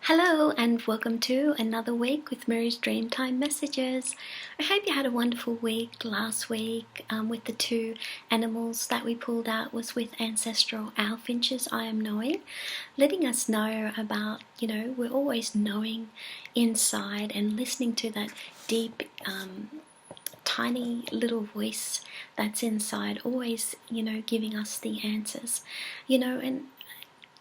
Hello and welcome to another week with Mary's Dreamtime messages. I hope you had a wonderful week last week with the two animals that we pulled out was with ancestral owl finches. I am knowing, letting us know about, we're always knowing inside and listening to that deep tiny little voice that's inside, always, giving us the answers, and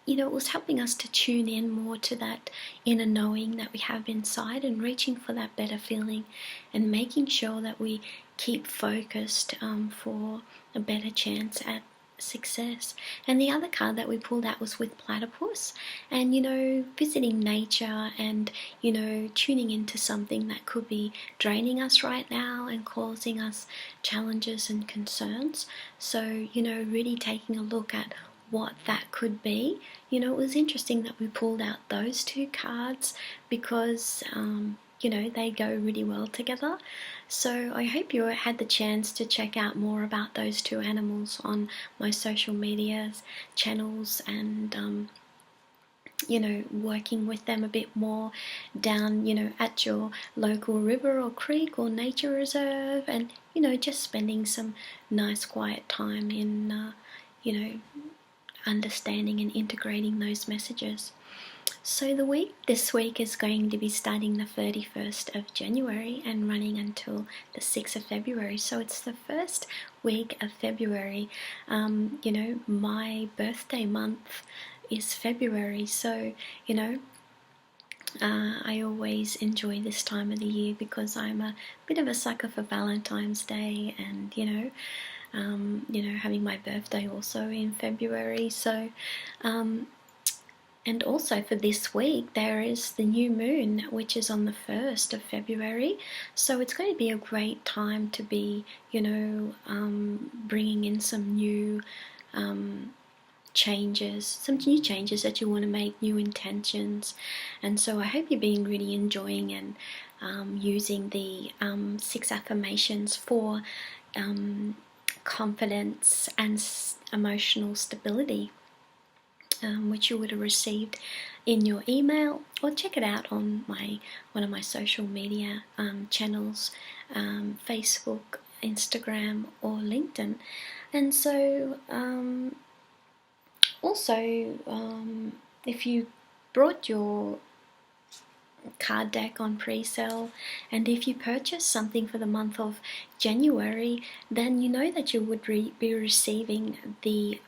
it was helping us to tune in more to that inner knowing that we have inside and reaching for that better feeling and making sure that we keep focused for a better chance at success. And the other card that we pulled out was with platypus and, visiting nature and, tuning into something that could be draining us right now and causing us challenges and concerns. So, really taking a look at what that could be. It was interesting that we pulled out those two cards because they go really well together. So I hope you had the chance to check out more about those two animals on my social media channels and working with them a bit more down, at your local river or creek or nature reserve, and just spending some nice quiet time in understanding and integrating those messages. So this week is going to be starting the 31st of January and running until the 6th of February. So it's the first week of February. My birthday month is February. So, I always enjoy this time of the year because I'm a bit of a sucker for Valentine's Day and, having my birthday also in February. So, and also for this week, there is the new moon, which is on the 1st of February. So it's going to be a great time to be, bringing in some new changes that you want to make, new intentions. And so I hope you've been really enjoying and using the 6 affirmations for confidence and emotional stability, which you would have received in your email, or check it out on one of my social media channels, Facebook, Instagram, or LinkedIn. And so also if you brought your card deck on pre-sale, and if you purchase something for the month of January, then you know that you would be receiving the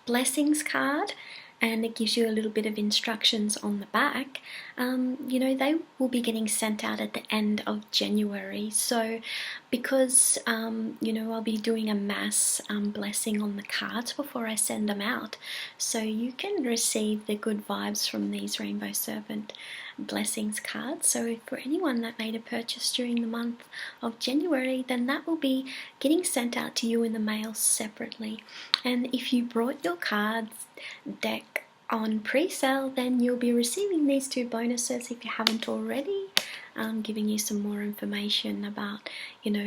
blessings card, and it gives you a little bit of instructions on the back. They will be getting sent out at the end of January. So because I'll be doing a mass blessing on the cards before I send them out, so you can receive the good vibes from these Rainbow Serpent blessings cards. So for anyone that made a purchase during the month of January, then that will be getting sent out to you in the mail separately. And if you brought your cards deck on pre-sale, then you'll be receiving these two bonuses if you haven't already, giving you some more information about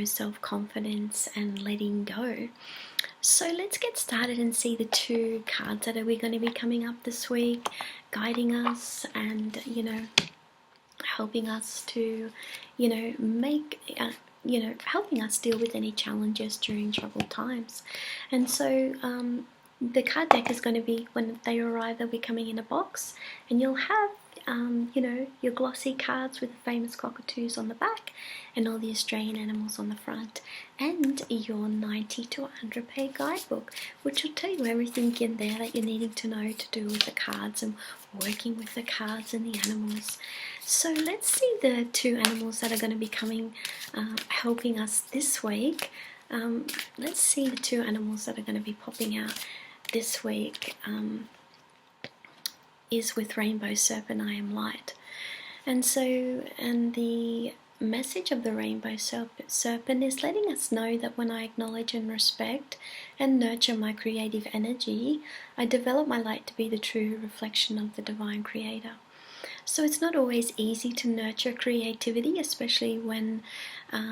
self-confidence and letting go. So let's get started and see the two cards that are going to be coming up this week, guiding us and helping us to helping us deal with any challenges during troubled times. And so the card deck is going to be, when they arrive, they'll be coming in a box, and you'll have your glossy cards with the famous cockatoos on the back and all the Australian animals on the front, and your 90 to 100 page guidebook, which will tell you everything in there that you're needing to know to do with the cards and working with the cards and the animals. So let's see the two animals that are going to be coming, helping us this week. Let's see the two animals that are going to be popping out this week. Is with Rainbow Serpent, I am light. And the message of the Rainbow Serpent is letting us know that when I acknowledge and respect and nurture my creative energy, I develop my light to be the true reflection of the Divine Creator. So it's not always easy to nurture creativity, especially when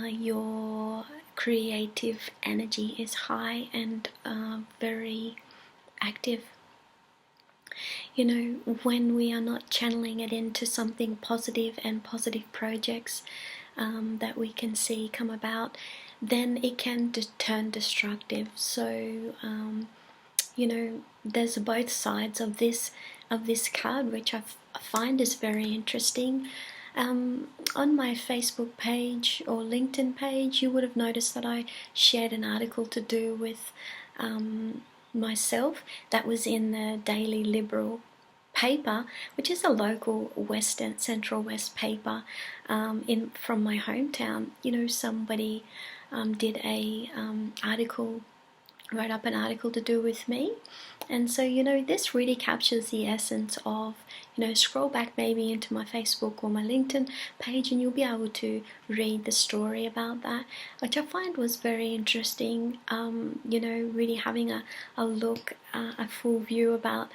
your creative energy is high and very active. you know, when we are not channeling it into something positive and positive projects that we can see come about, then it can turn destructive. So you know, there's both sides of this card, which I find is very interesting. On my Facebook page or LinkedIn page, you would have noticed that I shared an article to do with myself that was in the Daily Liberal paper, which is a local Western Central West paper from my hometown. You know, somebody did a wrote up an article to do with me. And so, you know, this really captures the essence of, you know, scroll back maybe into my Facebook or my LinkedIn page and you'll be able to read the story about that, which I find was very interesting. You know, really having a look, a full view about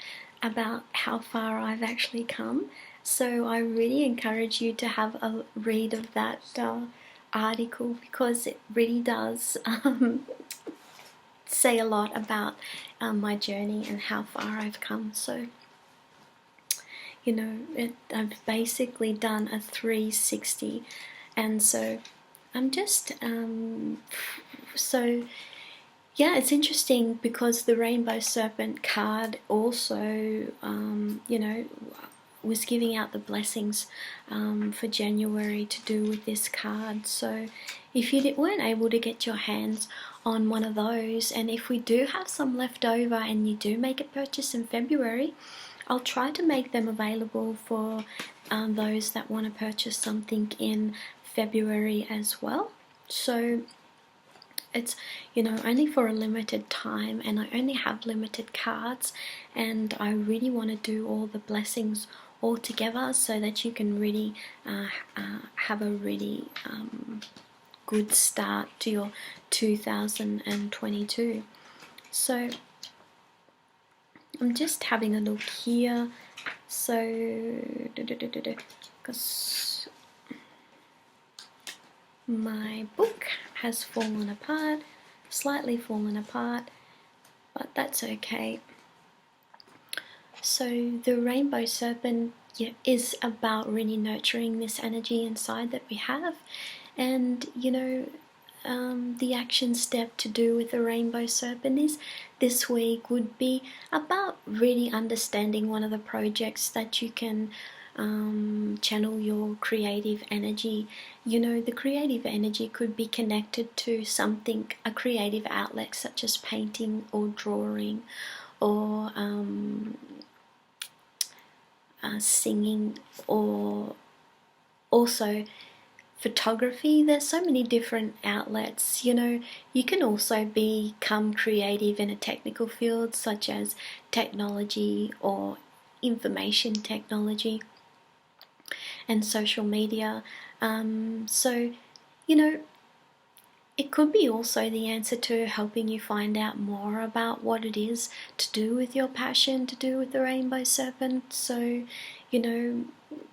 how far I've actually come. So I really encourage you to have a read of that article, because it really does say a lot about my journey and how far I've come. So, you know, I've basically done a 360, and so I'm just so yeah, it's interesting because the Rainbow Serpent card also you know, was giving out the blessings for January to do with this card. So if you weren't able to get your hands on one of those, and if we do have some left over and you do make a purchase in February, I'll try to make them available for those that want to purchase something in February as well. So it's, you know, only for a limited time, and I only have limited cards, and I really want to do all the blessings all together so that you can really have a really good start to your 2022. So I'm just having a look here. So because my book has fallen apart, slightly fallen apart, but that's okay. So the Rainbow Serpent is about really nurturing this energy inside that we have, and you know, the action step to do with the Rainbow Serpent is this week would be about really understanding one of the projects that you can channel your creative energy. You know, the creative energy could be connected to something, a creative outlet such as painting or drawing or singing, or also photography. There's so many different outlets. You know, you can also become creative in a technical field such as technology or information technology and social media. So, you know, it could be also the answer to helping you find out more about what it is to do with your passion, to do with the Rainbow Serpent. So, you know,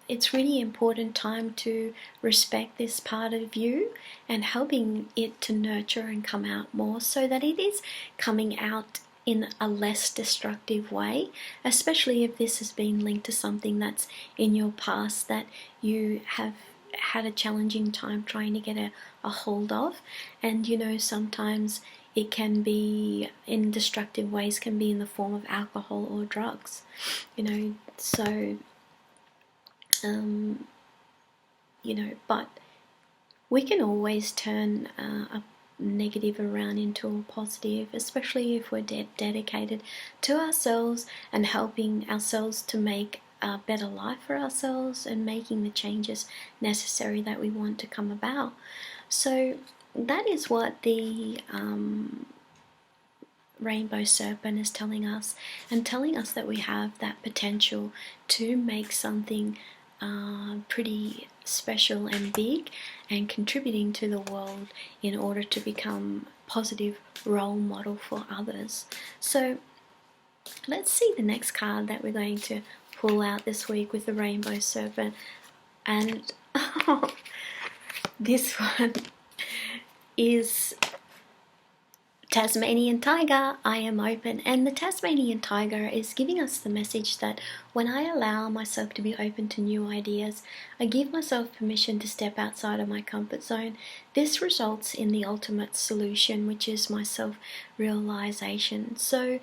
it's really important time to respect this part of you and helping it to nurture and come out more so that it is coming out in a less destructive way, especially if this has been linked to something that's in your past that you have had a challenging time trying to get a hold of. And you know, sometimes it can be in destructive ways, can be in the form of alcohol or drugs, you know. So you know, but we can always turn a negative around into a positive, especially if we're dedicated to ourselves and helping ourselves to make a better life for ourselves and making the changes necessary that we want to come about. So that is what the Rainbow Serpent is telling us, and telling us that we have that potential to make something pretty special and big and contributing to the world in order to become a positive role model for others. So let's see the next card that we're going to pull out this week with the Rainbow Serpent. And this one is Tasmanian tiger, I am open. And the Tasmanian tiger is giving us the message that when I allow myself to be open to new ideas, I give myself permission to step outside of my comfort zone. This results in the ultimate solution, which is my self-realization. So,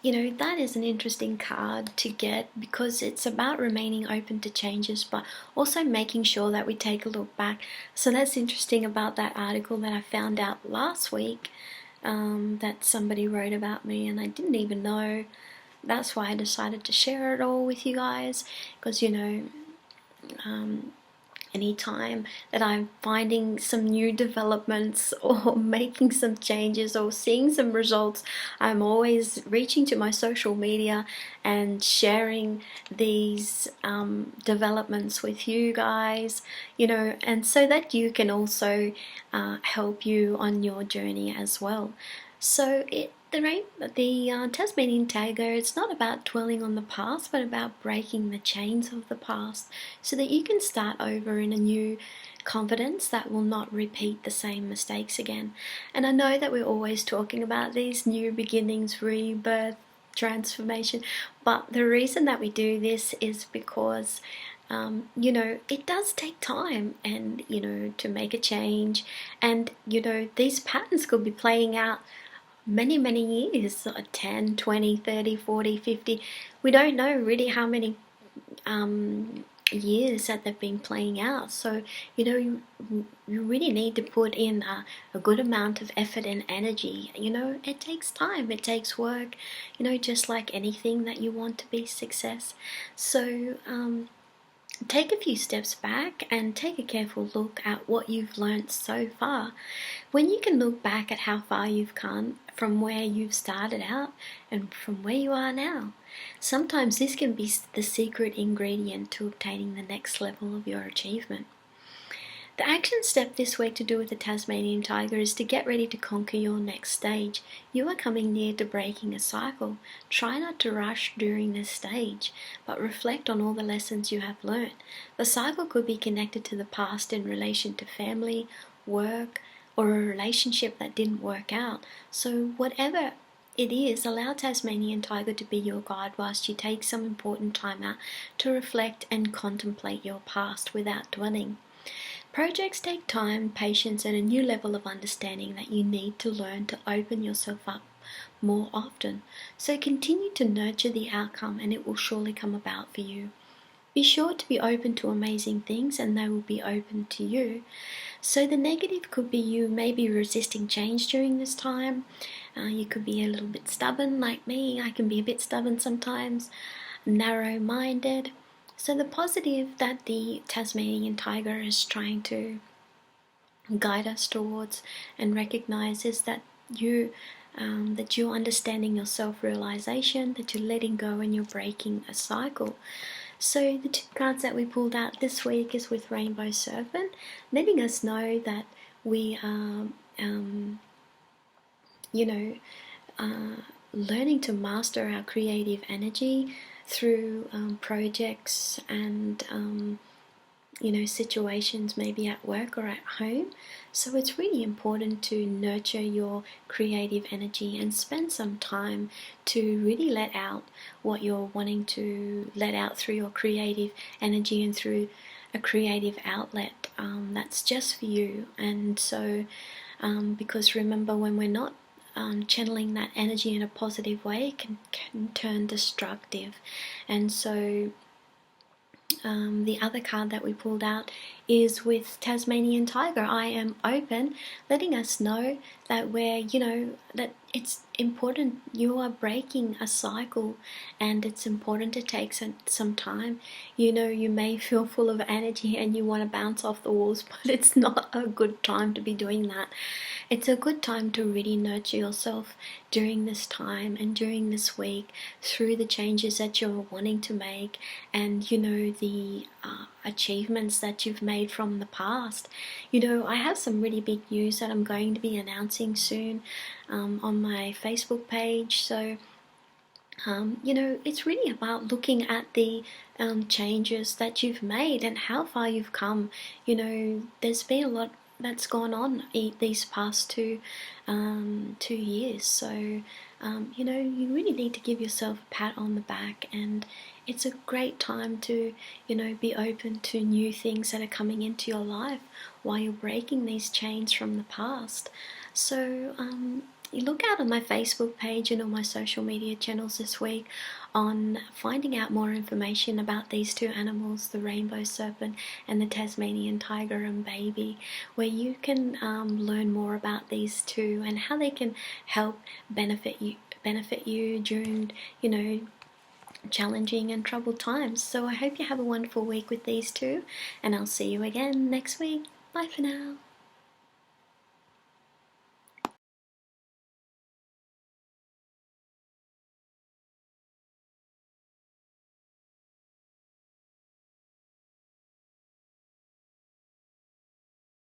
you know, that is an interesting card to get because it's about remaining open to changes but also making sure that we take a look back. So that's interesting about that article that I found out last week, that somebody wrote about me and I didn't even know. That's why I decided to share it all with you guys, because you know, anytime that I'm finding some new developments or making some changes or seeing some results, I'm always reaching to my social media and sharing these developments with you guys, you know, and so that you can also help you on your journey as well. So the Tasmanian tiger, it's not about dwelling on the past, but about breaking the chains of the past so that you can start over in a new confidence that will not repeat the same mistakes again. And I know that we're always talking about these new beginnings, rebirth, transformation, but the reason that we do this is because you know, it does take time and, you know, to make a change, and, you know, these patterns could be playing out many years, 10, 20, 30, 40, 50. We don't know really how many years that they've been playing out. So, you know, you really need to put in a good amount of effort and energy. You know, it takes time, it takes work, you know, just like anything that you want to be success. So, take a few steps back and take a careful look at what you've learned so far. When you can look back at how far you've come from where you've started out and from where you are now, sometimes this can be the secret ingredient to obtaining the next level of your achievement. The action step this week to do with the Tasmanian tiger is to get ready to conquer your next stage. You are coming near to breaking a cycle. Try not to rush during this stage, but reflect on all the lessons you have learned. The cycle could be connected to the past in relation to family, work, or a relationship that didn't work out. So whatever it is, allow Tasmanian tiger to be your guide whilst you take some important time out to reflect and contemplate your past without dwelling. Projects take time, patience, and a new level of understanding that you need to learn to open yourself up more often. So continue to nurture the outcome and it will surely come about for you. Be sure to be open to amazing things and they will be open to you. So the negative could be you may be resisting change during this time. You could be a little bit stubborn like me. I can be a bit stubborn sometimes, narrow-minded. So the positive that the Tasmanian tiger is trying to guide us towards and recognize is that you're understanding your self-realization, that you're letting go and you're breaking a cycle. So the two cards that we pulled out this week is with Rainbow Serpent, letting us know that we are, learning to master our creative energy through projects and situations maybe at work or at home. So it's really important to nurture your creative energy and spend some time to really let out what you're wanting to let out through your creative energy and through a creative outlet that's just for you. And so because remember, when we're not channeling that energy in a positive way, it can turn destructive. And so the other card that we pulled out is with Tasmanian tiger. I am open, letting us know that that it's important. You are breaking a cycle and it's important to take some time. You may feel full of energy and you want to bounce off the walls, but it's not a good time to be doing that. It's a good time to really nurture yourself during this time and during this week through the changes that you're wanting to make and the achievements that you've made from the past. I have some really big news that I'm going to be announcing soon on my Facebook page. So it's really about looking at the changes that you've made and how far you've come. There's been a lot that's gone on these past 2 years. So you know, you really need to give yourself a pat on the back, and it's a great time to, you know, be open to new things that are coming into your life while you're breaking these chains from the past. So you look out on my Facebook page and all my social media channels this week on finding out more information about these two animals, the rainbow serpent and the Tasmanian tiger and baby, where you can learn more about these two and how they can help benefit you during, you know, challenging and troubled times. So I hope you have a wonderful week with these two, and I'll see you again next week. Bye for now.